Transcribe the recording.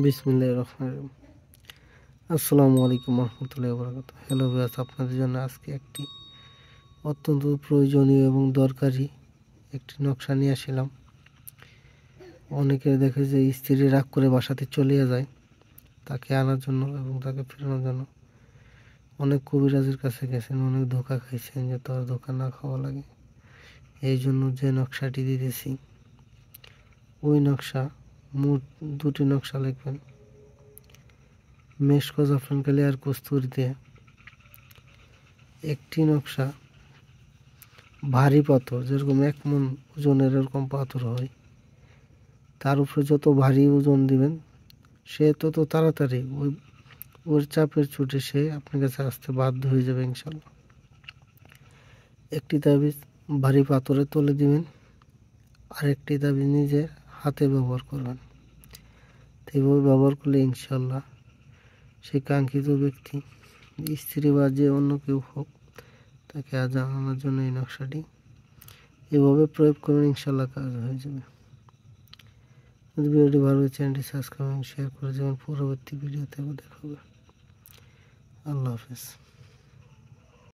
বিসমিল্লাহির রহমানির রহিম। আসসালামু আলাইকুম রহমতুল্লাহি ওয়া বারাকাতুহু। হ্যালো ভিউয়ার্স, আপনাদের জন্য আজকে একটি অত্যন্ত প্রয়োজনীয় এবং দরকারি একটি নকশা নিয়ে আসলাম। অনেকের দেখে যে স্ত্রী রাগ করে বাসাতে চলে যায়, তাকে আনার জন্য এবং তাকে ফেরানোর জন্য অনেক কবিরাজের কাছে গেছেন, অনেক ধোঁকা খাইছেন যে তার ধোঁকা না খাওয়া লাগে। এই জন্য যে নকশাটি দিতেছি, ওই নকশা মোট দুটি নকশা লিখবেন। মেশকো, জাফরান কালি আর কস্তুরি দিয়ে একটি নকশা ভারী পাথর, যেরকম 1 মণ ওজনের এরকম পাথর হয়, তার উপরে যত ভারী ওজন দিবেন সে তত তাড়াতাড়ি ওর চাপের চোটে সে আপনার কাছে আসতে বাধ্য হয়ে যাবে ইনশাল্লাহ। একটি তাবিজ ভারী পাথরে তুলে দিবেন, আর একটি তাবিজ নিজে হাতে ব্যবহার করবেন। এইভাবে ব্যবহার করলে ইনশাল্লাহ সেই কাঙ্ক্ষিত ব্যক্তি, স্ত্রী বা যে অন্য কেউ হোক, তাকে আজ আনানোর জন্য এই নকশাটি এভাবে প্রয়োগ করুন, ইনশাল্লাহ কাজ হয়ে যাবে। যদি ভিডিওটি ভালো লাগে, চ্যানেলটি সাবস্ক্রাইব এবং শেয়ার করে যাবেন। পরবর্তী ভিডিওতে দেখা হবে। আল্লাহ হাফেজ।